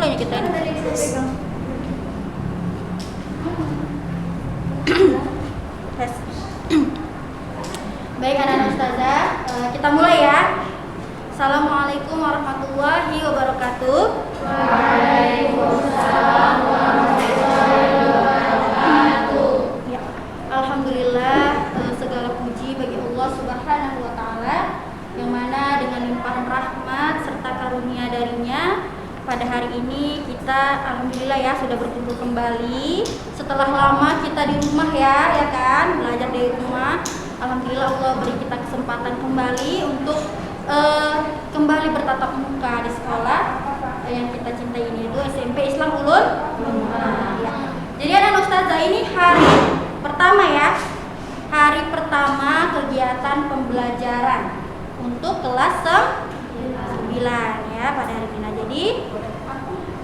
mulai nih kita ini. Tes. Baik anak-anak ustazah, kita mulai ya. Assalamualaikum warahmatullahi wabarakatuh. Waalaikumsalam warahmatullahi wabarakatuh. Ya, alhamdulillah, segala puji bagi Allah Subhanahu wa taala yang mana dengan limpahan rahmat serta karunia darinya pada hari ini kita alhamdulillah ya sudah berkumpul kembali setelah lama kita di rumah ya kan, belajar dari rumah. Alhamdulillah Allah beri kita kesempatan kembali untuk kembali bertatap muka di sekolah yang kita cintai ini, itu SMP Islam Ulun. Ya. Jadi anak ustazah, ini hari pertama ya, hari pertama kegiatan pembelajaran untuk kelas 9 ya pada hari ini. Jadi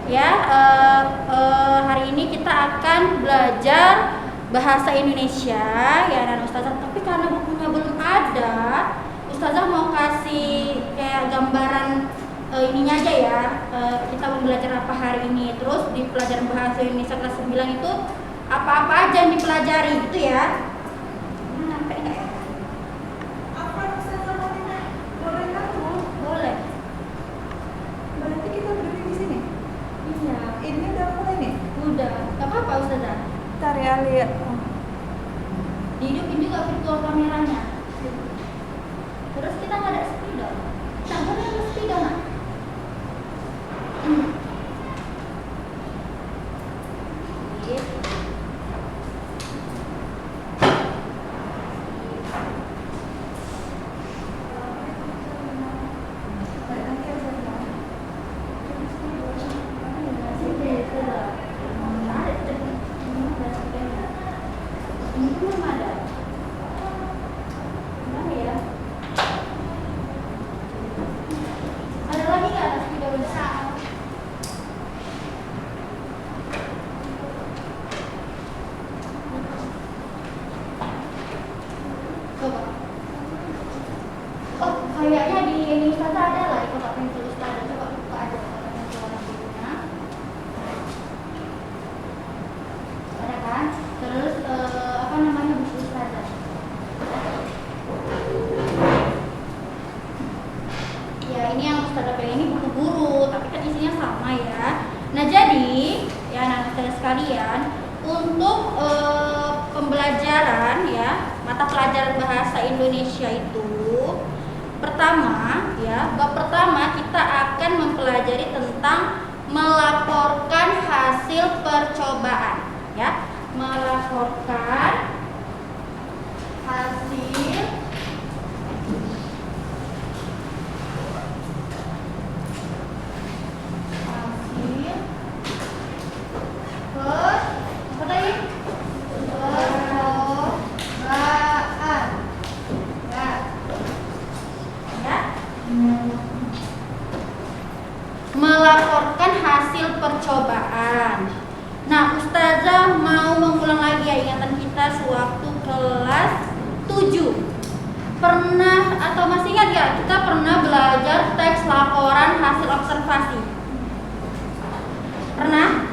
ya hari ini kita akan belajar bahasa Indonesia ya anak ustazah, tapi karena bukunya belum ada, ustazah mau kasih kayak gambaran ininya aja ya, kita mau belajar apa hari ini. Terus di pelajaran bahasa Indonesia kelas 9 itu apa-apa aja yang dipelajari gitu ya. Sampai enggak ya? Apa ustazah boleh tahu? Boleh. Berarti kita berdiri di sini. Iya. Ini udah mulai nih. Udah. Gak apa-apa ustazah. Ntar ya lihat. Dihidupin juga virtual kameranya. Terus kita nggak ada spidol. Nah, boleh ada spidol nak? Kayaknya di ini ustazah ada lah di kotak pensil ustazah. Coba buka aja kotak pensil warna birunya. Ada kan? Terus apa namanya buku ustazah? Ya ini yang ustazah pengen, ini buku guru, tapi kan isinya sama ya. Nah jadi ya anak ustazah sekalian, untuk pembelajaran ya mata pelajaran bahasa Indonesia itu pertama ya, bab pertama kita akan mempelajari tentang melaporkan hasil percobaan ya, melaporkan hasil apa tadi? Percobaan ya. Melaporkan hasil percobaan. Nah, ustazah mau mengulang lagi ya ingatan kita sewaktu kelas 7. Pernah atau masih ingat ya, kita pernah belajar teks laporan hasil observasi. Pernah?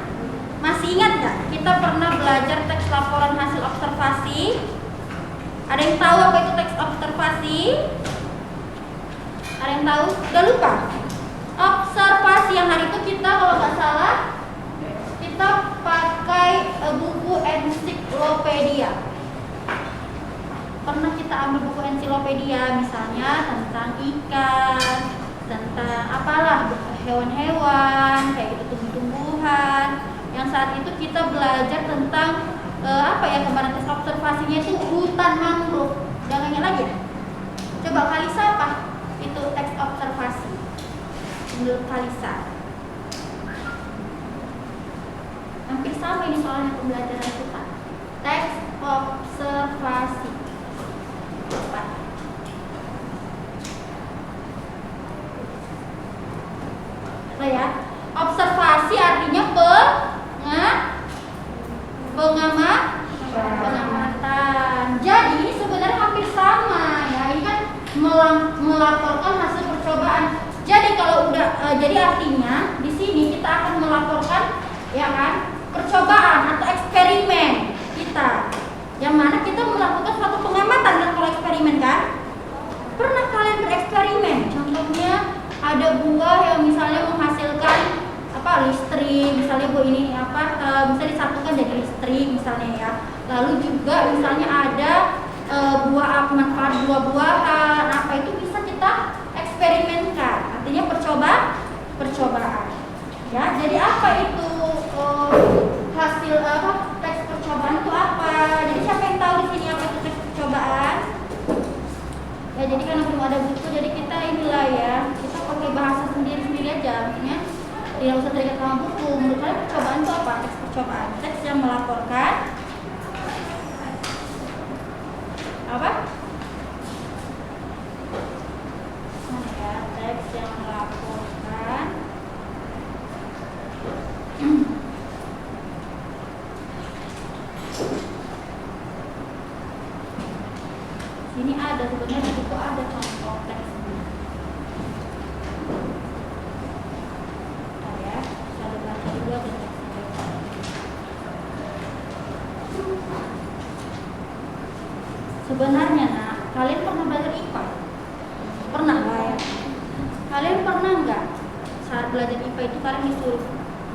Masih ingat nggak? Kita pernah belajar teks laporan hasil observasi. Ada yang tahu apa itu teks observasi? Ada yang tahu? Udah lupa? Observasi yang hari itu kita kalau nggak salah kita pakai buku ensiklopedia. Pernah kita ambil buku ensiklopedia misalnya tentang ikan, tentang apalah hewan-hewan kayak gitu, tumbuh-tumbuhan. Yang saat itu kita belajar tentang apa ya, kemarin tes observasinya itu hutan mangrove. Jangan ingat lagi ya? Coba Kalisa apa? Itu teks observasi menurut Kalisa. Hampir sama ini soalnya pembelajaran kita. Teks observasi. Apa? Apa ya? Observasi artinya pengamatan. Jadi ini sebenarnya hampir sama ya. Ini kan melaporkan hasil percobaan. Jadi kalau udah jadi artinya di sini kita kita akan melaporkan ya kan percobaan atau eksperimen kita, yang mana kita melakukan suatu pengamatan kan kalau eksperimen kan. Pernah kalian bereksperimen? Contohnya ada buah yang misalnya menghasilkan listrik, misalnya buah ini bisa disatukan jadi listrik misalnya ya. Lalu juga misalnya ada buah manfaat buah-buahan, itu bisa kita eksperimenkan. Artinya percobaan. Ya, jadi apa itu hasil teks percobaan itu apa? Jadi siapa yang tahu di sini apa itu teks percobaan? Ya, jadi karena belum ada buku, jadi kita inilah ya, kita pakai bahasa sendiri-sendiri aja, artinya tidak usah terikat sama buku. Menurut kalian percobaan itu apa? Teks percobaan, teks yang melaporkan apa? Mana ya, teks yang melaporkan sini ada, sebenarnya di buku ada contoh teksnya. Ya, bisa dibaca dulu ada teksnya. Sebenarnya kalian pernah belajar IPA? Pernah lah ya. Kalian pernah nggak saat belajar IPA itu kalian disuruh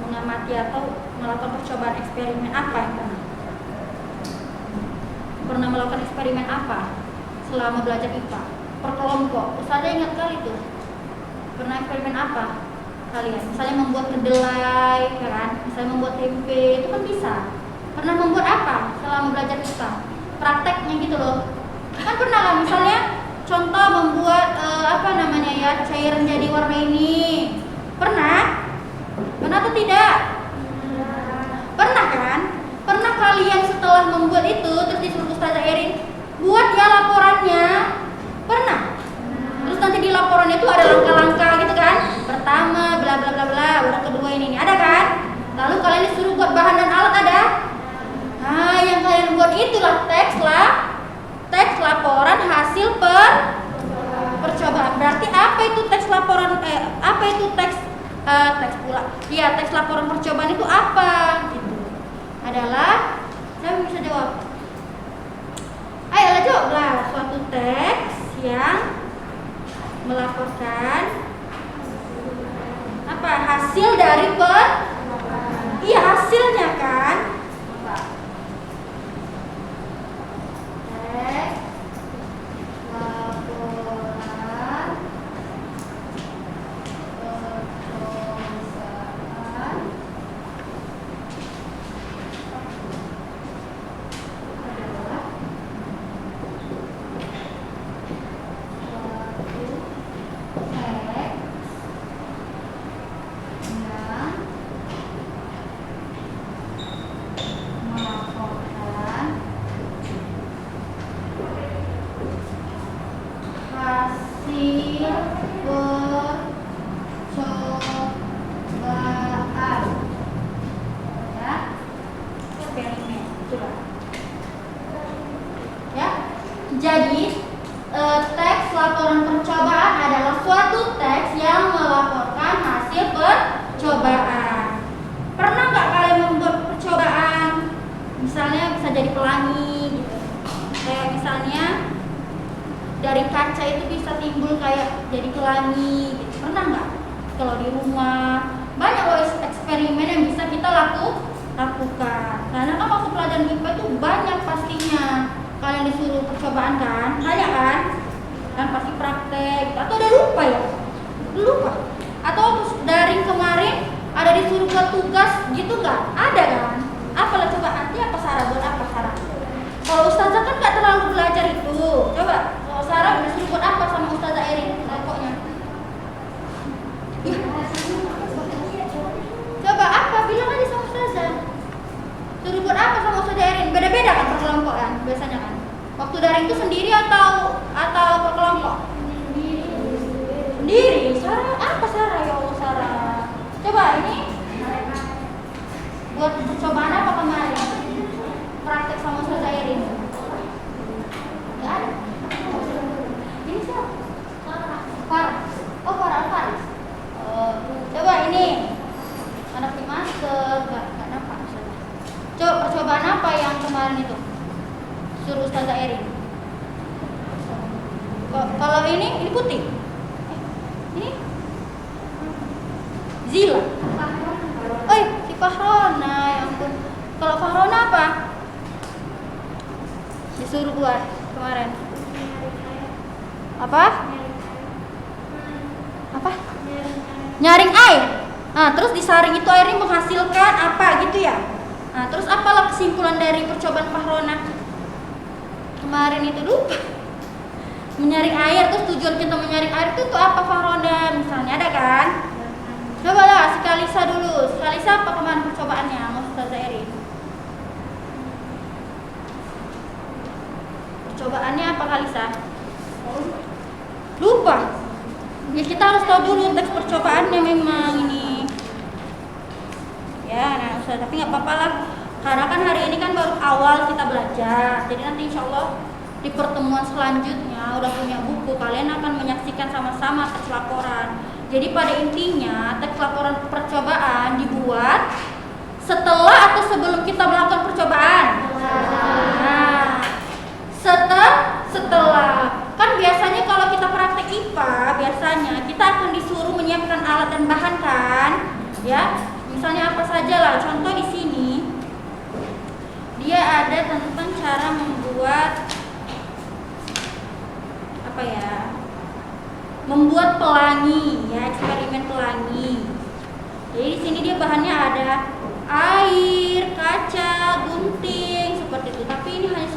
mengamati atau melakukan percobaan eksperimen apa yang pernah? Pernah melakukan eksperimen apa selama belajar IPA? Per kelompok. Ustazah ingat kali tuh. Pernah eksperimen apa kalian? Misalnya membuat kedelai, kan? Misalnya membuat tempe, itu kan bisa. Pernah membuat apa selama belajar IPA? Prakteknya gitu loh. Kan pernah kan misalnya contoh membuat cairan jadi warna ini. Pernah? Pernah atau tidak? Pernah kan? Pernah kalian setelah membuat itu terus disuruh Ustazah Erin buat ya laporannya? Pernah? Terus nanti di laporannya itu ada langkah-langkah gitu kan? Pertama bla bla bla bla, baru kedua ini ada kan? Lalu kalian disuruh buat bahan dan alat ada? Nah, yang kalian buat itulah teks laporan hasil percobaan. Berarti apa itu teks laporan teks laporan percobaan itu apa? Gitu. Adalah, saya bisa jawab. Ayolah jawablah, suatu teks yang melaporkan hasil dari hasilnya kan? Teks laporan percobaan adalah Jadi, teks laporan percobaan adalah suatu teks yang melaporkan hasil percobaan. Pernah nggak kalian membuat percobaan? Misalnya bisa jadi pelangi, gitu. Kayak misalnya dari kaca itu bisa timbul kayak jadi pelangi, gitu. Pernah nggak? Kalau di rumah banyak eksperimen yang bisa kita lakukan. Karena kan waktu pelajaran IPA itu banyak pastinya. Kalian disuruh percobaan kan? Banyak kan? Dan pasti praktek. Atau udah lupa ya? Lupa. Atau dari kemarin ada disuruh buat tugas gitu nggak? Ada kan? Apalah coba nanti apa Sarah buat apa Sarah? Kalau Ustazah kan nggak terlalu belajar itu. Coba kalau Sarah disuruh buat apa sama Ustazah Erin? Pokoknya. Coba apa? Bilang aja sama Ustazah. Suruh buat apa sama Ustazah Erin? Beda-beda kan per kelompok kan? Biasanya kan. Waktu daring itu sendiri atau per kelompok? Sendiri. Sarah apa Sarah ya Allah Sarah? Coba ini buat percobaan apa kemarin? Praktek sama Ustazah Erin. Enggak ada. Ini siapa? Farah. Oh Farah Faris. Coba ini nggak nampak Ustazah. Coba percobaan apa yang kemarin itu? Suruh Ustazah Erin. Kalau ini putih. Ini Zila. Si Fahrona, ya ampun. Kalau Fahrona apa? Disuruh buat kemarin. Apa? Nyaring air. Nah, terus disaring itu airnya menghasilkan apa gitu ya? Nah, terus apalah kesimpulan dari percobaan Fahrona? Kemarin itu lupa. Menyaring air, terus tujuan kita menyaring air itu untuk apa Fahrona? Misalnya ada kan? Cobalah si Kalisa dulu. Si Kalisa apa kemarin percobaannya? Mau Ustazah Erin. Percobaannya apa Kalisa? Lupa. Ya kita harus tahu dulu teks percobaannya memang ini. Ya, nah Ustaz, tapi nggak apa-apa lah. Karena kan hari ini kan baru awal kita belajar. Jadi nanti insya Allah di pertemuan selanjutnya udah punya buku, kalian akan menyaksikan sama-sama teks laporan. Jadi pada intinya teks laporan percobaan dibuat setelah atau sebelum kita melakukan percobaan. Nah, setelah kan biasanya kalau kita praktek IPA biasanya kita akan disuruh menyiapkan alat dan bahan kan, ya. Misalnya apa saja lah. Contoh di sini dia ada tentang cara membuat apa ya? Membuat pelangi, ya, eksperimen pelangi. Jadi di sini dia bahannya ada air, kaca, gunting seperti itu. Tapi ini hanya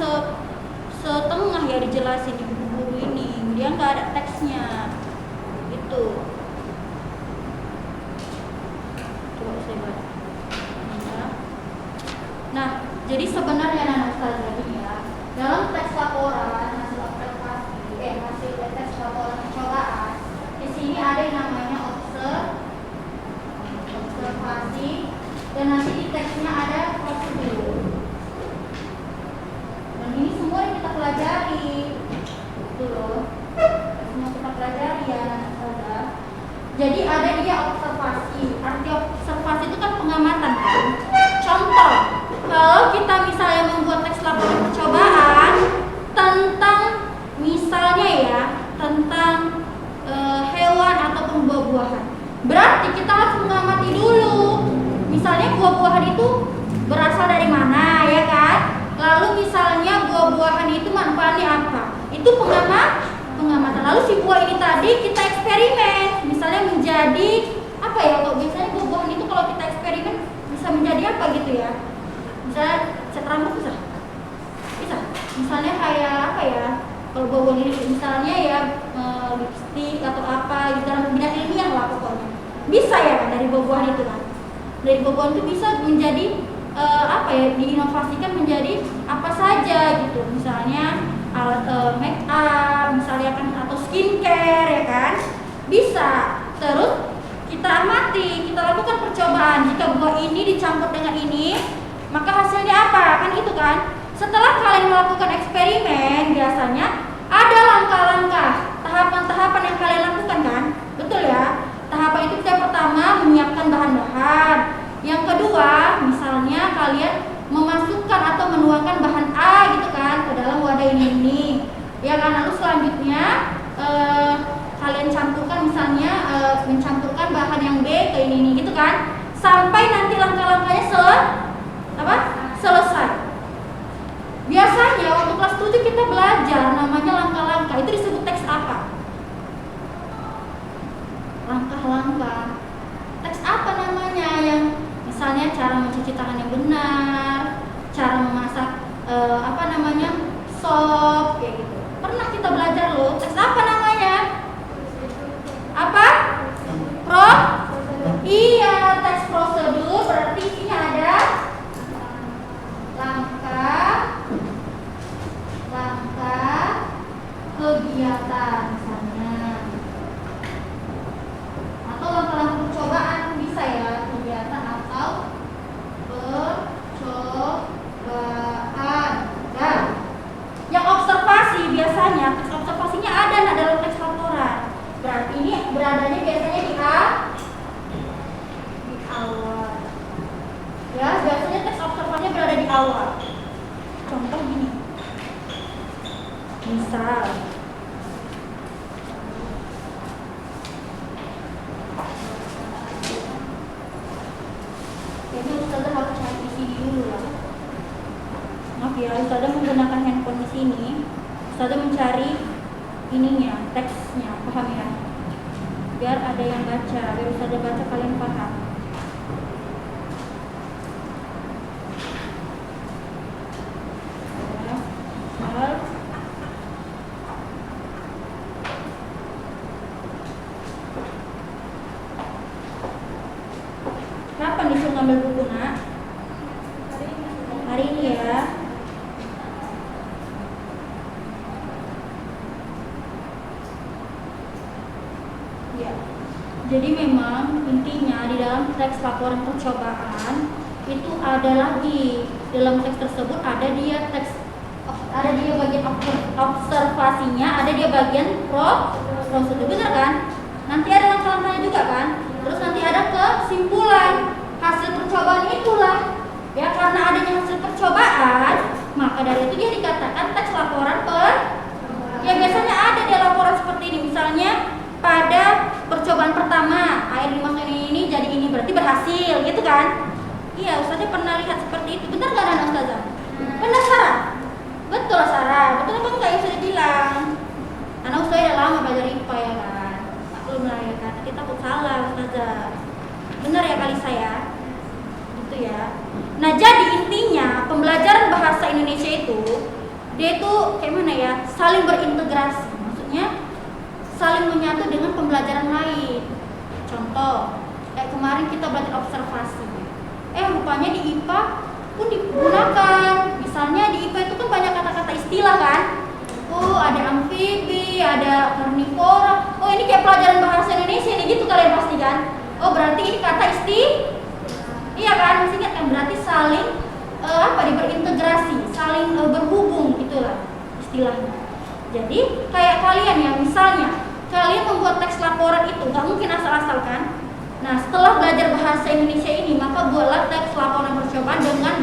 setengah ya dijelasin di buku ini. Dia nggak ada teksnya. Itu. Coba saya baca. Nah, jadi sebenarnya Ustazah ya, dalam teks laporan hasil teks laporan percobaan, di sini ada yang namanya observasi, dan nanti di teksnya ada prosedur. Dan ini semua yang kita pelajari, itu loh, semua kita pelajari ya Ustazah. Jadi ada dia observasi. Arti observasi itu kan pengamatan kan. Contoh, kalau kita misalnya membuat teks laporan percobaan tentang misalnya ya tentang hewan ataupun buah-buahan, berarti kita harus mengamati dulu. Misalnya buah-buahan itu berasal dari mana, ya kan? Lalu misalnya buah-buahan itu manfaatnya apa? Itu pengamatan. Lalu si buah ini tadi kita eksperimen, misalnya menjadi apa ya? Kalau biasanya buah-buahan itu kalau kita eksperimen bisa menjadi apa gitu ya? Misalnya cat rambut bisa? Misalnya kayak apa ya? Kalau buah-buahan ini misalnya ya lipstik atau apa gitu, dalam bidang ilmiah lah pokoknya. Bisa ya kan dari buah-buahan itu kan? Dari buah-buahan itu bisa menjadi apa ya? Diinovasikan menjadi apa saja gitu. Misalnya alat make up, misalnya kan, atau skincare ya kan? Bisa. Terus kita amati, kita lakukan percobaan. Jika buah ini dicampur dengan ini, maka hasilnya apa? Kan itu kan? Setelah kalian melakukan eksperimen, biasanya ada langkah-langkah, tahapan-tahapan yang kalian lakukan kan? Betul ya? Tahapan itu yang pertama menyiapkan bahan-bahan. Yang kedua, misalnya kalian memasukkan atau menuangkan bahan A gitu kan ke dalam wadah ini. Ya kan? Lalu selanjutnya kalian campurkan misalnya mencampurkan bahan yang B ke ini gitu kan? Sampai nanti langkah-langkahnya selesai. Biasanya waktu kelas 7 kita belajar namanya langkah-langkah. Itu disebut teks apa? Langkah-langkah. Teks apa namanya? Yang misalnya cara mencuci tangan yang benar, cara memasak sop kayak gitu. Pernah kita belajar loh. Teks apa namanya? Apa? Iya, teks prosedur awal. Contoh gini. Misal ini Ustazah harus cari di sini dulu lah. Maaf ya, Ustazah menggunakan handphone di sini. Ustazah mencari ininya, teksnya, paham ya? Biar ada yang baca, biar Ustazah baca kalian paham. Ya, misal kapan disuruh ngambil buku, Nak? Hari ini ya. Ya. Jadi memang intinya di dalam teks laporan percobaan itu ada lagi, dalam teks tersebut ada dia bagian observasinya, ada dia bagian prosedur, benar kan? Nanti ada langkah-langkahnya juga kan? Terus nanti ada kesimpulan hasil percobaan itulah. Ya, karena adanya hasil percobaan, maka dari itu dia dikatakan teks laporan ya biasanya ada dia laporan seperti ini. Misalnya pada percobaan pertama air dimasukkan ini jadi ini, berarti berhasil gitu kan? Iya, Ustazah pernah lihat seperti itu. Benar nggak Nana Ustazah? Benar Sarah? Betul Sarah, betul apa enggak yang sudah bilang? Karena Ustazah udah lama belajar IPA ya kan? Maklum lah ya kan, kita takut salah Ustazah. Benar ya kali saya? Gitu ya. Nah, jadi intinya pembelajaran bahasa Indonesia itu dia itu kayak mana ya? Saling berintegrasi. Maksudnya saling menyatu dengan pembelajaran lain. Contoh, kayak kemarin kita belajar observasi. Rupanya di IPA pun digunakan. Misalnya di IPA itu kan banyak kata-kata istilah kan? Oh, ada amfibi, ada karnivora. Oh, ini kayak pelajaran bahasa Indonesia nih, gitu kalian pasti kan? Oh, berarti ini kata iya kan? Masih ingat kan? Berarti saling berintegrasi, saling berhubung itulah istilahnya. Jadi kayak kalian ya, misalnya kalian membuat teks laporan itu nggak mungkin asal-asal kan? Nah, setelah belajar bahasa Indonesia ini, maka buatlah teks laporan percobaan dengan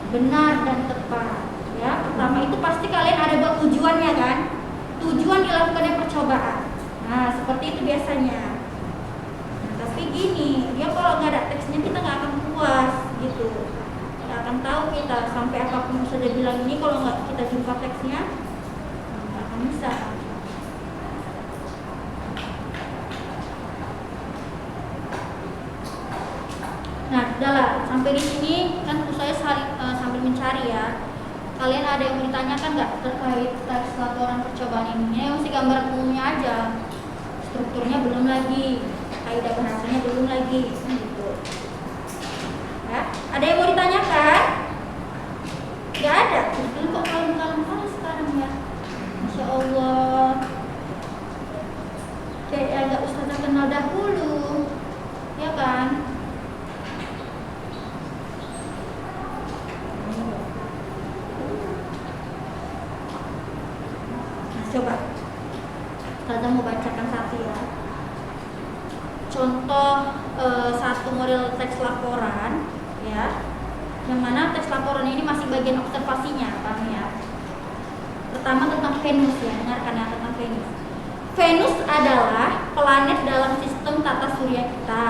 benar dan tepat. Ya, pertama itu pasti kalian ada buat tujuannya kan? Tujuan dilakukannya percobaan. Nah, seperti itu biasanya. Nah, tapi gini, dia kalau nggak ada teksnya kita nggak akan puas gitu. Nggak akan tahu kita sampai apapun sudah bilang ini, kalau nggak kita jumpa teksnya nggak akan bisa. Nah, udahlah, sampai di sini kan saya sambil mencari ya. Kalian ada yang mau ditanyakan nggak terkait teks laporan percobaan ini? Yang mesti gambaran umumnya aja. Strukturnya belum lagi, kaidah bahasanya belum lagi, gitu. Ya, ada yang mau ditanyakan? Nggak ada. Ini kok kalem-kalem kan sekarang ya? Masya Allah. Kayak nggak Ustazah kenal dahulu, ya kan? Coba Ustazah mau bacakan satu ya. Contoh satu model teks laporan ya, yang mana teks laporan ini masih bagian observasinya, paham ya? Pertama tentang Venus ya, dengarkan ya tentang Venus. Venus adalah planet dalam sistem tata surya kita.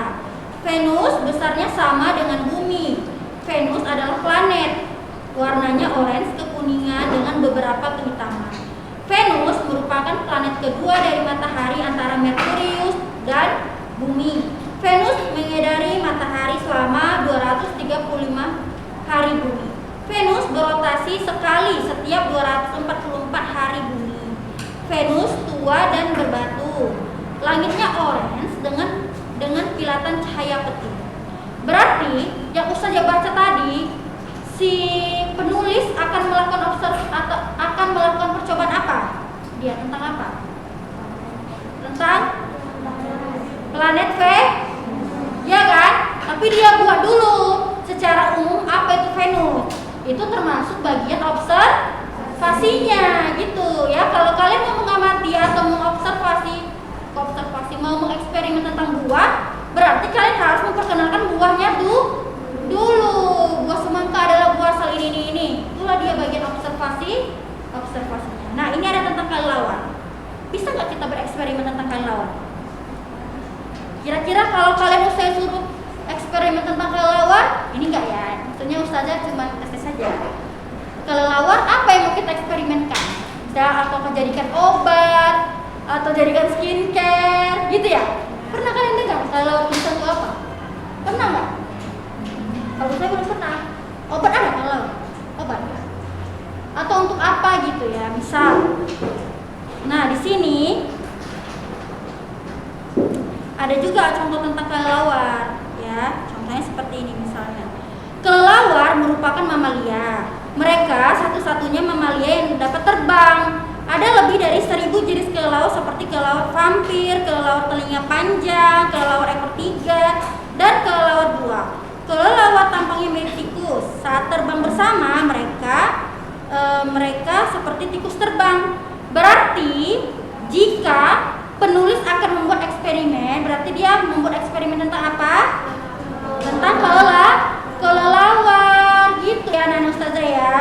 Venus besarnya sama dengan Bumi. Venus adalah planet, warnanya orange kekuningan dengan beberapa kehitaman. Venus merupakan planet kedua dari matahari antara Merkurius dan Bumi. Venus mengedari matahari selama 235 hari bumi. Venus berotasi sekali setiap 244 hari bumi. Venus tua dan berbatu. Langitnya orange dengan kilatan cahaya peti. Berarti yang Ustazah baca tadi, si penulis akan melakukan percobaan apa? Dia tentang apa? Tentang planet ya kan? Tapi dia buat dulu secara umum apa itu Venus. Itu termasuk bagian observasinya gitu ya. Kalau kalian mau mengamati atau mengobservasi, mau mengeksperimen tentang buah, berarti kalian harus memperkenalkan buahnya dulu. Buah semangka adalah buah asal ini Ini enggak ya, maksudnya ustazah cuma tes saja. Kelelawar apa yang mau kita eksperimenkan? Atau jadikan obat, atau jadikan skincare, gitu ya? Pernah kalian dengar kelelawar bisa untuk apa? Pernah nggak? Kalau saya belum pernah. Obat ada kelelawar? Obat? Atau untuk apa gitu ya? Misal. Nah di sini ada juga contoh tentang kelelawar, ya. Contohnya seperti ini misalnya. Kelelawar merupakan mamalia. Mereka satu-satunya mamalia yang dapat terbang. Ada lebih dari 1000 jenis kelelawar seperti kelelawar vampir, kelelawar telinga panjang, kelelawar ekor 3, dan kelelawar buah. Kelelawar tampangnya mirip tikus. Saat terbang bersama mereka seperti tikus terbang. Berarti jika penulis akan membuat eksperimen, berarti dia membuat eksperimen tentang apa? Tentang kelelawar gitu ya anak ustazah ya.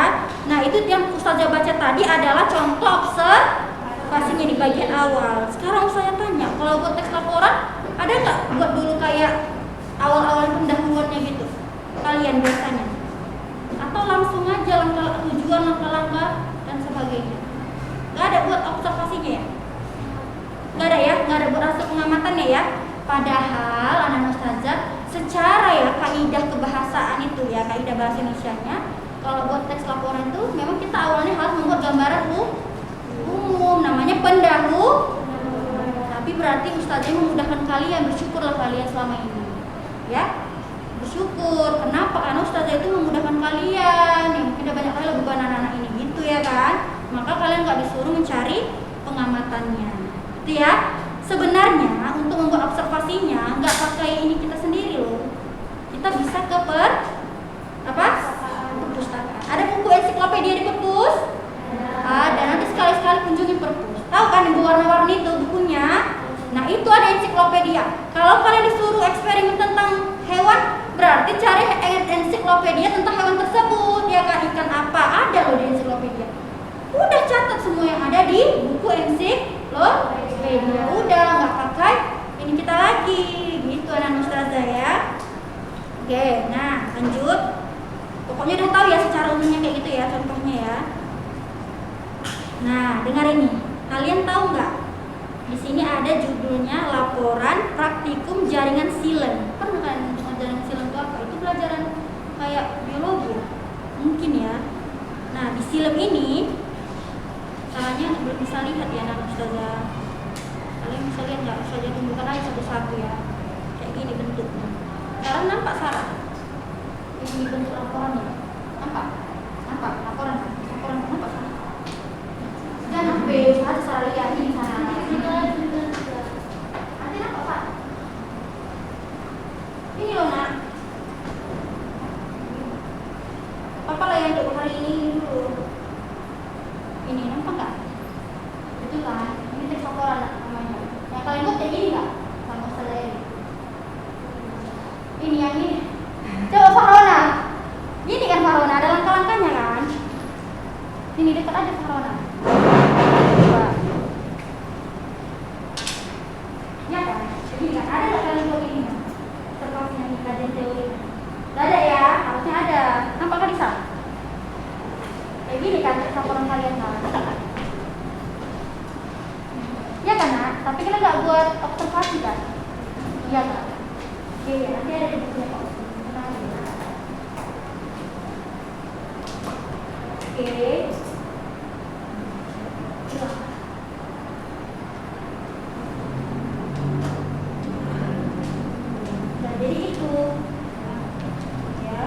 Nah itu yang ustazah baca tadi adalah contoh observasinya di bagian awal. Sekarang saya tanya, kalau buat teks laporan ada nggak buat dulu kayak awal-awal pendahuluannya gitu kalian biasanya? Atau langsung aja tujuan, langkah-langkah dan sebagainya? Nggak ada buat observasinya ya? Nggak ada ya? Nggak ada buat hasil pengamatannya ya? Padahal anak ustazah secara ya kaidah kebahasaan itu ya, kaidah bahasa Indonesianya, kalau buat teks laporan itu memang kita awalnya harus membuat gambaran umum, namanya pendahulu. Tapi berarti ustazah memudahkan kalian, bersyukurlah kalian selama ini ya, bersyukur. Kenapa? Karena ustazah itu memudahkan kalian yang mungkin ada banyak kali beban anak-anak ini gitu ya kan, maka kalian nggak disuruh mencari pengamatannya gitu ya. Sebenarnya untuk membuat observasinya nggak pakai ini kita sendiri loh, kita bisa ke perpustakaan. Ada buku ensiklopedia di perpus? Ada. Nanti sekali-sekali kunjungi perpus. Tahu kan yang warna-warni itu bukunya? Nah itu ada ensiklopedia. Kalau kalian disuruh eksperimen tentang hewan, berarti cari ensiklopedia tentang hewan tersebut ya kan. Ikan apa? Ada loh di ensiklopedia. Udah catat semua yang ada di buku ensiklopedia. Udah nggak pakai ini kita lagi gitu anak ustazah ya. Oke, nah lanjut. Pokoknya udah tahu ya secara umumnya kayak gitu ya contohnya ya. Nah dengar ini, kalian tahu nggak? Di sini ada judulnya laporan praktikum jaringan silen. Pernah kan jaringan silen itu apa? Itu pelajaran kayak biologi ya? Mungkin ya. Nah di silen ini caranya belum bisa lihat ya anak ustazah. Kalian bisa lihat nggak? Ustazah tunjukkan aja satu-satu ya. Kayak gini bentuknya. Sekarang nampak Sarah? Ini bentuk laporannya. Nampak? Nampak? Laporan nampak Sarah? Jangan sampai Sarah lihat ini sana. Nanti nampak Pak? Ini loh nak. Apa lah yang untuk hari ini dulu? Ini nampak nggak? Betul kan? Ini teks laporan namanya. Yang kalian buat kayak gini nggak? Sama ustazah ini. Ini yang ini. Coba Farona. Gini kan Farona, ada langkah-langkahnya kan? Ini dekat aja Farona. Coba. Ya kan? Begini kan? Ada nggak kalian buat ini? Observasinya nih, kajian teori. Nggak ada ya? Harusnya ada. Nampak kan Lisa? Kayak gini kan teks laporan kalian kan? Ya kan nak? Tapi kita nggak buat observasi kan? Iya kan? Oke, nanti ada di bukunya Pak. Oke. Nah, jadi itu ya.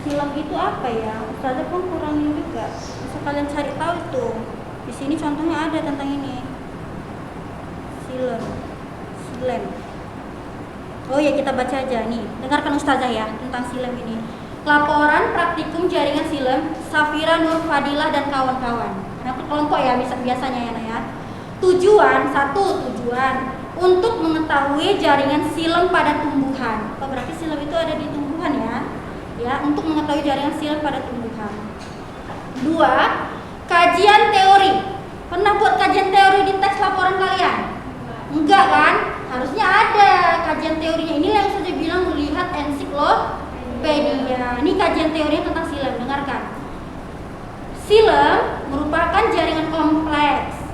Silang itu apa ya? Ustazah pun kurang juga. Bisa kalian cari tahu tuh. Di sini contohnya ada tentang ini. Silang. Oh ya kita baca aja nih. Dengarkan ustazah ya tentang silang ini. Laporan praktikum jaringan silang Safira Nur Fadilah dan kawan-kawan. Nah, kelompok ya biasanya ya, ya. Tujuan untuk mengetahui jaringan silang pada tumbuhan. Oh, berarti silang itu ada di tumbuhan ya. Ya, untuk mengetahui jaringan silang pada tumbuhan. 2. Kajian teori. Pernah buat kajian teori di teks laporan kalian? Enggak kan? Harusnya ada kajian teorinya. Ini yang saya bilang melihat ensiklopedia. Ya, ini kajian teori tentang silem. Dengarkan. Silem merupakan jaringan kompleks.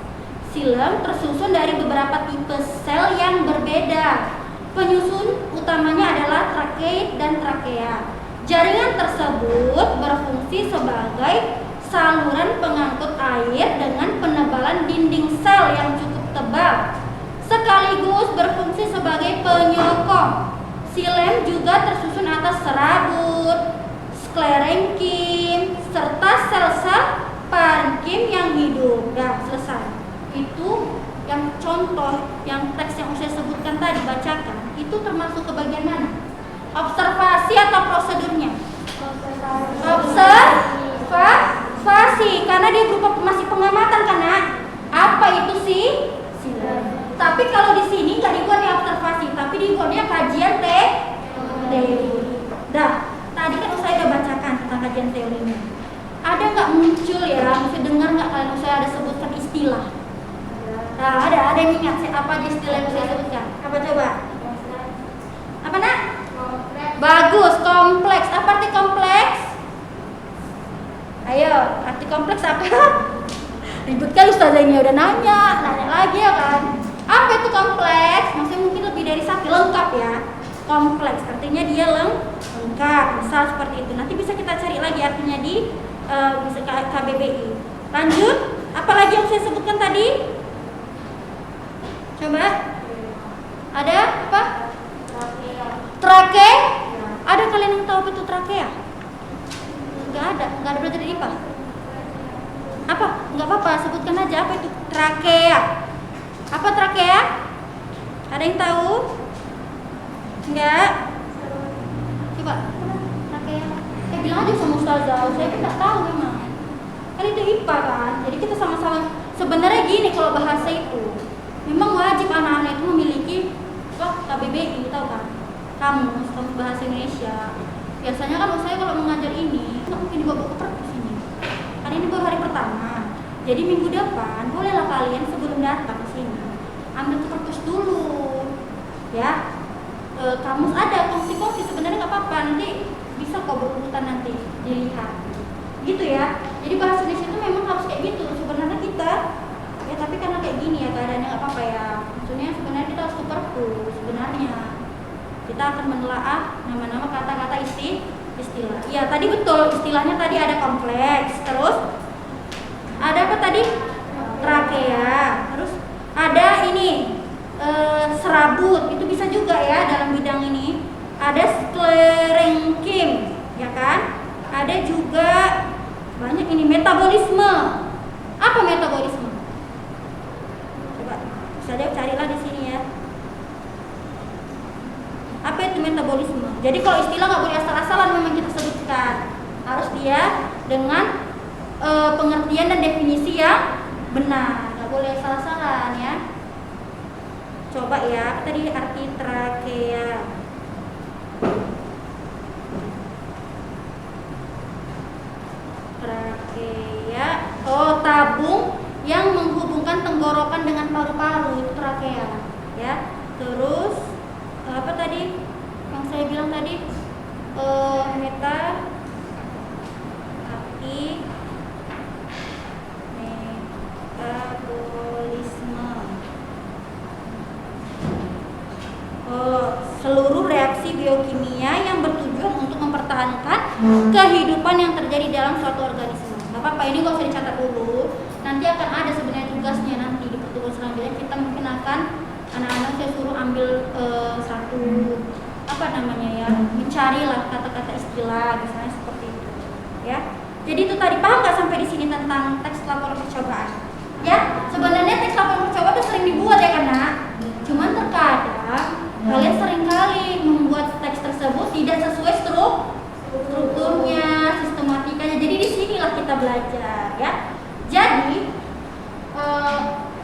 Silem tersusun dari beberapa tipe sel yang berbeda. Penyusun utamanya adalah trakeit dan trakea. Jaringan tersebut berfungsi sebagai saluran pengangkut air dengan penebalan dinding sel yang cukup tebal, sekaligus berfungsi sebagai penyokong. Silem juga tersusun atas serabut, sklerenkim, serta sel-sel parenkim yang hidup. Dah, selesai. Itu yang contoh, yang teks yang saya sebutkan tadi, bacakan, itu termasuk ke bagian mana? Observasi atau prosedurnya? Observasi, karena dia berupa masih pengamatan kan, Nak? Apa itu sih? Silem. Tapi kalau di sini nggak dibuatnya observasi, tapi dibuatnya kajian teori. Dah, tadi kan saya udah bacakan tentang kajian teorinya. Ada nggak muncul ya? Mesti dengar nggak kalian saya ada sebutkan istilah? Nah, ada yang ingat apa aja istilah yang saya sebutkan? Apa coba? Apa, Nak? Bagus, kompleks. Apa arti kompleks? Ayo, arti kompleks apa? Ribet kan ustazahnya udah nanya lagi ya kan? Apa itu kompleks? Maksudnya mungkin lebih dari satu, lengkap ya. Kompleks, artinya dia lengkap. Misal seperti itu. Nanti bisa kita cari lagi artinya di bisa KBBI. Lanjut, apalagi yang saya sebutkan tadi? Coba. Ada apa? Trake? Ada kalian yang tahu apa itu trakea? Nggak ada belajar di IPA. Apa? Nggak apa-apa, sebutkan aja apa itu trakea. Apa trakea? Ada yang tahu? Enggak? Coba. Trakea. Bilang aja sama ustazah, saya kan nggak tahu memang. Kan itu IPA kan, jadi kita sama-sama. Sebenarnya gini, kalau bahasa itu memang wajib anak-anak itu memiliki KBBI, tahu kan? Kamus bahasa Indonesia. Biasanya kan saya kalau mengajar ini nggak mungkin dibawa ke perpus ini. Hari ini baru hari pertama. Jadi minggu depan bolehlah kalian sebelum datang ke sini ambil ke perpus dulu, ya. Kamus ada kongsi-kongsi sebenarnya nggak apa-apa, nanti bisa kok berurutan nanti dilihat, gitu ya. Jadi bahasa Indonesia itu memang harus kayak gitu. Sebenarnya kita, ya tapi karena kayak gini ya keadaannya nggak apa-apa ya. Maksudnya sebenarnya kita harus ke perpus sebenarnya. Kita akan menelaah nama-nama kata-kata istilah. Iya, tadi betul istilahnya tadi ada kompleks. Terus ada apa tadi? Trakea. Terus ada ini serabut. Itu bisa juga ya dalam bidang ini. Ada sklerenkim, ya kan? Ada juga banyak ini metabolisme. Apa metabolisme? Coba saya carilah di sini ya. Apa itu metabolisme? Jadi kalau istilah nggak boleh asal-asalan memang kita sebutkan. Harus dia dengan pengertian dan definisi yang benar. Nggak boleh asal-asalan ya. Coba ya, tadi arti trakea. Trakea, tabung yang menghubungkan tenggorokan dengan paru-paru, itu trakea ya. Terus apa tadi yang saya bilang tadi, metabolisme, seluruh reaksi biokimia yang bertujuan untuk mempertahankan kehidupan yang terjadi dalam suatu organisme. Gak apa-apa, ini gak usah dicatat dulu, nanti akan ada sebenarnya tugasnya nanti di pertemuan selanjutnya. Kita mungkin akan anak-anak saya suruh ambil satu apa namanya ya, mencarilah kata-kata istilah misalnya seperti itu ya. Jadi itu tadi, paham nggak sampai di sini tentang teks laporan percobaan ya? Sebenarnya teks laporan percobaan itu sering dibuat ya kan, Nak? Cuman terkadang kalian seringkali membuat teks tersebut tidak sesuai strukturnya, sistematikanya. Jadi disinilah kita belajar ya. Jadi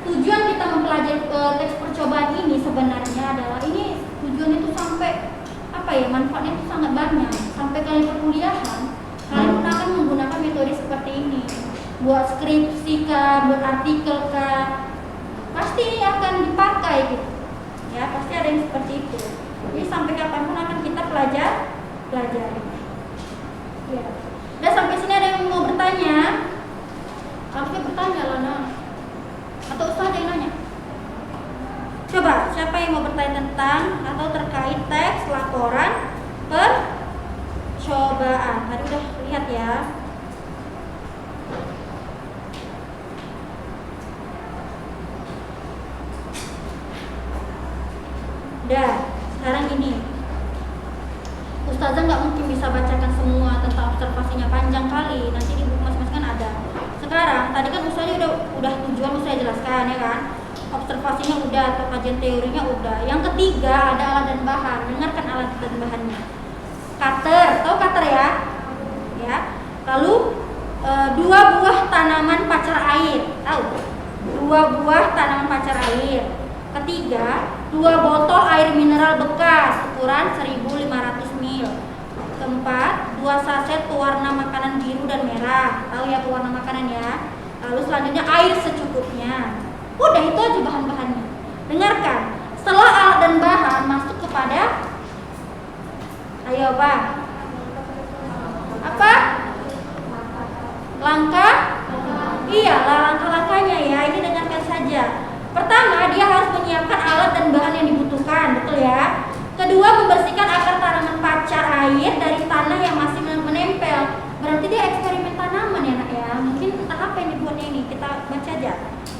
tujuan kita mempelajari teks percobaan ini sebenarnya adalah ini tujuannya itu sampai apa ya, manfaatnya itu sangat banyak. Sampai kalian perkuliahan, kalian pun akan menggunakan metode seperti ini. Buat skripsi kah, buat artikel kah, pasti akan dipakai gitu. Ya, pasti ada yang seperti itu. Jadi sampai kapanpun akan kita pelajari. Iya. Udah sampai sini ada yang mau bertanya? Harusnya bertanya lah, nah. Atau Ustaz ada yang nanya? Coba, siapa yang mau bertanya tentang atau terkait teks laporan percobaan? Tadi udah lihat ya. Udah, sekarang ini Ustazah nggak mungkin bisa bacakan semua tentang observasinya, panjang kali. Nanti di buku masing-masing kan ada. Sekarang, tadi kan Ustazah udah tujuan Ustazah jelaskan ya kan. Observasinya udah, atau kajian teorinya udah. Yang ketiga ada alat dan bahan. Dengarkan alat dan bahannya. Cutter, tahu cutter ya? Ya. Lalu 2 buah tanaman pacar air, tahu? 2 buah tanaman pacar air. Ketiga, 2 botol air mineral bekas ukuran 1500 ml. Keempat, 2 saset pewarna makanan biru dan merah. Tahu ya pewarna makanan ya. Lalu selanjutnya air secukupnya. Udah itu aja bahan-bahannya. Dengarkan. Setelah alat dan bahan masuk kepada, ayo Pak. Apa? Langkah? Iya, langkah-langkahnya ya. Ini dengarkan saja. Pertama, dia harus menyiapkan alat dan bahan yang dibutuhkan, betul ya. Kedua, membersihkan akar tanaman pacar air dari tanah yang masih menempel. Berarti dia eksperimen tanaman ya nak ya. Mungkin entah apa yang dibuatnya ini, kita baca aja.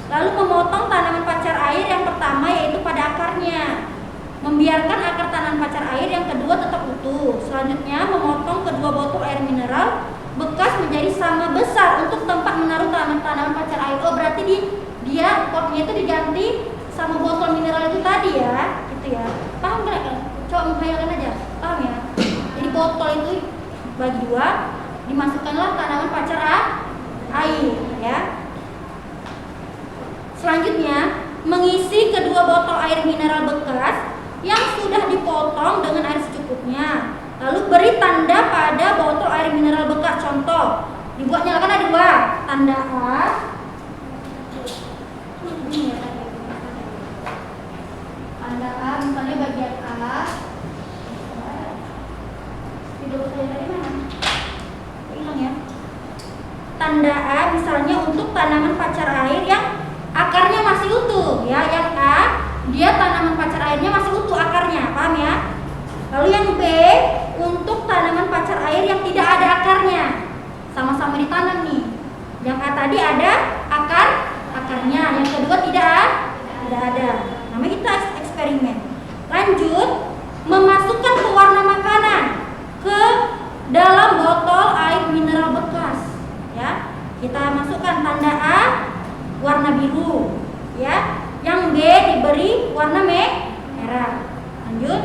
Lalu memotong tanaman pacar air yang pertama yaitu pada akarnya. Membiarkan akar tanaman pacar air yang kedua tetap utuh. Selanjutnya memotong kedua botol air mineral bekas menjadi sama besar untuk tempat menaruh tanaman pacar air. Oh berarti dia potnya itu diganti sama botol mineral itu tadi ya, gitu ya. Paham nggak kan? Coba menghayalkan aja, paham ya? Jadi botol itu bagi 2, dimasukkanlah tanaman pacar air, ya. Selanjutnya mengisi kedua botol air mineral bekas yang sudah dipotong dengan air secukupnya. Lalu beri tanda pada botol air mineral bekas. Contoh, dibuatnya kan ada 2, tanda A. Tanda A misalnya bagian A. Video saya tadi mana? Hilang ya. Tanda A misalnya untuk tanaman pacar air yang akarnya masih utuh ya. Yang A dia tanaman pacar airnya masih utuh akarnya, paham ya? Lalu yang B untuk tanaman pacar air yang tidak ada akarnya, sama-sama ditanam nih. Yang A tadi ada akarnya, yang kedua tidak ada. Namanya kita eksperimen. Lanjut, memasukkan pewarna makanan ke dalam botol air mineral bekas. Ya, kita masukkan tanda A warna biru, ya. Yang B diberi warna merah. Lanjut,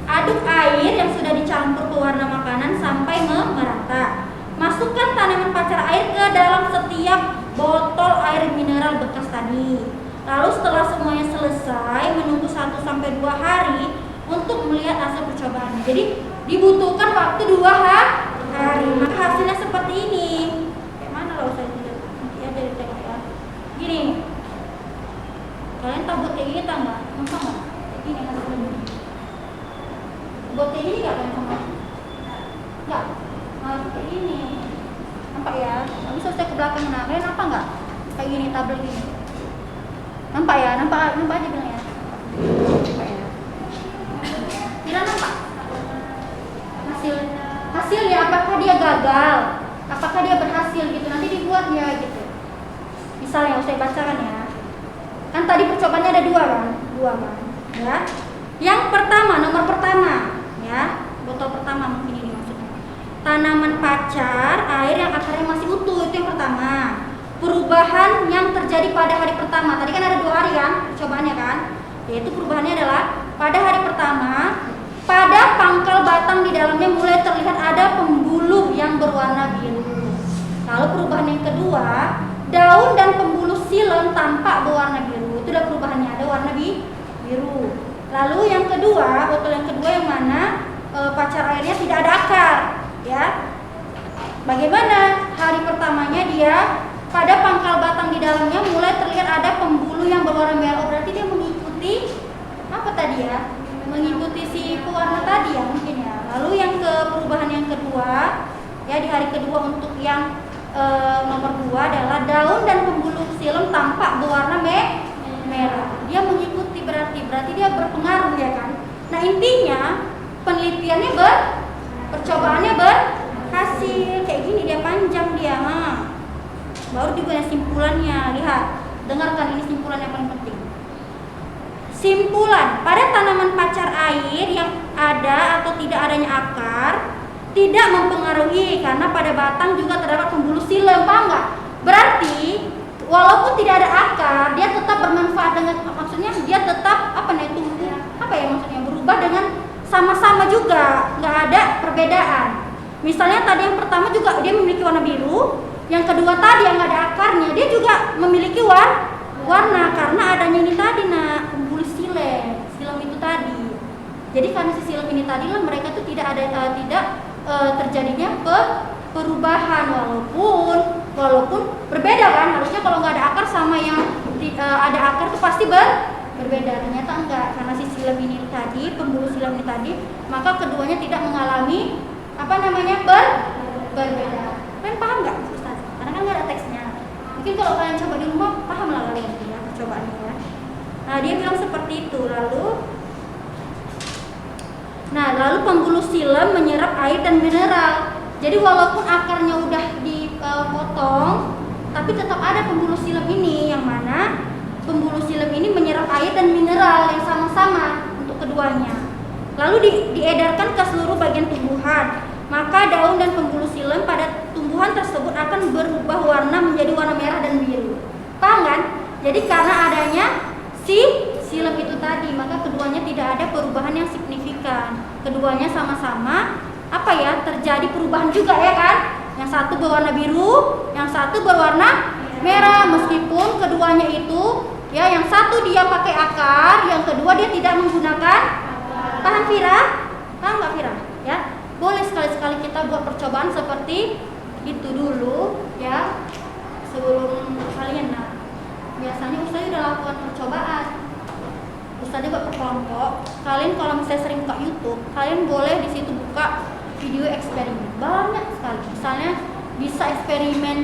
aduk air yang sudah dicampur pewarna makanan sampai merata. Masukkan tanaman pacar air ke dalam setiap botol air mineral bekas tadi. Lalu setelah semuanya selesai, menunggu 1-2 hari untuk melihat hasil percobaan. Jadi dibutuhkan waktu 2 hari. Maka hasilnya seperti ini. Kayak mana loh saya tidak nanti aja ditengok ya. Gini. Kalian tahu buat kayak gini tak nggak? Masa nggak? Kayak gini hasilnya. Buat kayak gini nggak kalian sama? Nggak. Harus kayak gini. Nampak ya? Nggak bisa saya ke belakang. Nah, kalian nampak nggak? Kayak gini, tabel gini. Nampak ya? Nampak aja bilang ya. Nampak ya? Tidak nampak? Hasilnya apakah dia gagal? Apakah dia berhasil gitu? Nanti dibuat ya gitu. Misalnya saya bacakan ya. Kan tadi percobaannya ada 2 kan? 2 kan? Ya. Yang pertama, nomor pertama, ya. Botol pertama mungkin ini maksudnya. Tanaman pacar air yang akarnya masih utuh, itu yang pertama. Perubahan yang terjadi pada hari pertama. Tadi kan ada 2 hari kan percobaannya kan? Yaitu perubahannya adalah pada hari pertama, pada pangkal batang di dalamnya mulai terlihat ada pembuluh yang berwarna biru. Lalu perubahan yang kedua, daun dan pembuluh silem tampak berwarna biru. Itu udah perubahannya, ada warna biru. Lalu yang kedua, botol yang kedua yang mana pacar airnya tidak ada akar, ya. Bagaimana? Hari pertamanya dia pada pangkal batang di dalamnya mulai terlihat ada pembuluh yang berwarna merah. Oh, berarti dia mengikuti apa tadi ya? Mengikuti si pewarna tadi ya mungkin ya. Lalu yang perubahan yang kedua kedua, ya di hari kedua untuk yang nomor 2 adalah daun dan pembuluh xilem tampak berwarna merah. Dia mengikuti berarti dia berpengaruh ya kan. Nah intinya penelitiannya percobaannya berhasil kayak gini, dia panjang dia. Baru juga simpulannya, lihat, dengarkan ini simpulan yang paling penting. Simpulan, pada tanaman pacar air yang ada atau tidak adanya akar tidak mempengaruhi karena pada batang juga terdapat pembuluh xilem, paham nggak? Berarti walaupun tidak ada akar, dia tetap bermanfaat dengan, maksudnya dia tetap maksudnya berubah dengan sama-sama juga, nggak ada perbedaan. Misalnya tadi yang pertama juga dia memiliki warna biru, yang kedua tadi yang nggak ada akarnya dia juga memiliki warna karena adanya ini tadi pembuluh xilem itu tadi. Jadi karena si xilem ini tadi lah mereka tuh tidak terjadinya perubahan walaupun berbeda kan. Harusnya kalau nggak ada akar sama yang ada akar tuh pasti berbeda. Ternyata enggak, karena si xilem ini tadi, pembuluh xilem ini tadi, maka keduanya tidak mengalami berbeda. Kalian paham nggak Ustaz? Karena kan nggak ada teksnya. Mungkin kalau kalian coba di rumah paham lah kalian ya percobaannya ya. Nah dia bilang seperti itu. Lalu pembuluh xilem menyerap air dan mineral. Jadi walaupun akarnya udah dipotong, tapi tetap ada pembuluh xilem ini, yang mana pembuluh xilem ini menyerap air dan mineral yang sama-sama untuk keduanya. Lalu diedarkan ke seluruh bagian tumbuhan. Maka daun dan pembuluh xilem pada tumbuhan tersebut akan berubah warna menjadi warna merah dan biru. Paham kan? Jadi karena adanya si xilem itu tadi, maka keduanya tidak ada perubahan yang signifikan. Keduanya sama-sama terjadi perubahan juga ya kan? Yang satu berwarna biru, yang satu berwarna merah, meskipun keduanya itu ya, yang satu dia pakai akar, yang kedua dia tidak menggunakan. Paham Fira? Paham nggak Fira? Ya, boleh sekali-sekali kita buat percobaan seperti itu dulu ya sebelum kalian. Biasanya Ustaz udah lakukan percobaan. Ustaz buat per kelompok. Kalian kalau misalnya sering buka YouTube, kalian boleh di situ buka video eksperimen. Banyak sekali. Misalnya bisa eksperimen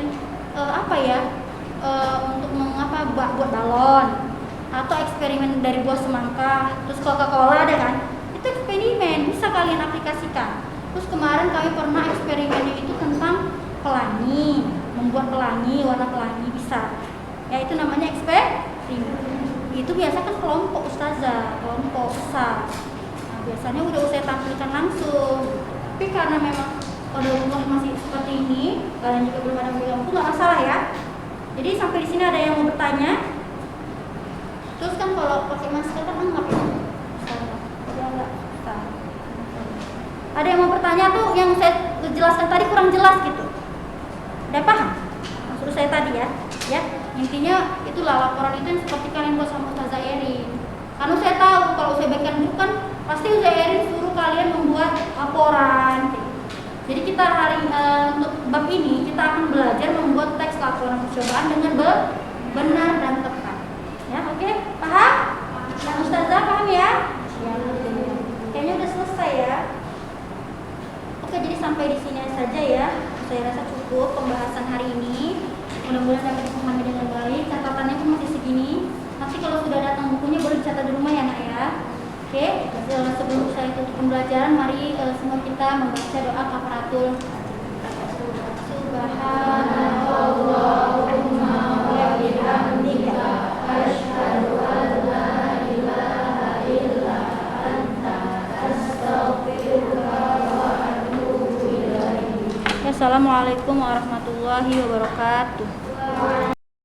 untuk buat balon, atau eksperimen dari buah semangka, terus Coca-Cola ada kan? Itu eksperimen bisa kalian aplikasikan. Terus kemarin kami pernah eksperimennya itu tentang pelangi, membuat pelangi, warna pelangi bisa. Ya itu namanya eksperimen. Itu biasa kan kelompok ustazah, kelompok besar. Nah, biasanya udah saya tampilkan langsung. Tapi karena memang pada rumah masih seperti ini, kalian juga belum ada yang itu nggak masalah ya. Jadi sampai di sini ada yang mau bertanya? Terus kan kalau pakai masker kan enggak ya? Ada yang mau bertanya tuh yang saya jelaskan tadi kurang jelas gitu? Udah paham? Maksud saya tadi ya? Ya, intinya itulah laporan itu yang seperti kalian buat sama Ustazah Erin. Karena saya tahu kalau saya bagikan buku kan pasti Ustazah Erin suruh kalian membuat laporan. Jadi kita untuk bab ini kita akan belajar membuat teks laporan percobaan dengan benar dan tepat. Ya, oke? Paham? Yang Ustazah paham ya? Ya, kayaknya udah selesai ya. Oke, jadi sampai di sini saja ya. Saya rasa cukup pembahasan hari ini. Mudah-mudahan dapat dipahami dengan baik. Catatannya pun masih segini. Nanti kalau sudah datang bukunya boleh dicatat di rumah ya nak ya. Oke, sebelum saya tutup pembelajaran, mari semua kita membaca doa kafaratul. Subhanallahumma wa bihamdika asyhadu an la ilaha illa anta astaghfiruka wa atubu ilaik. Assalamualaikum warahmatullahi wabarakatuh.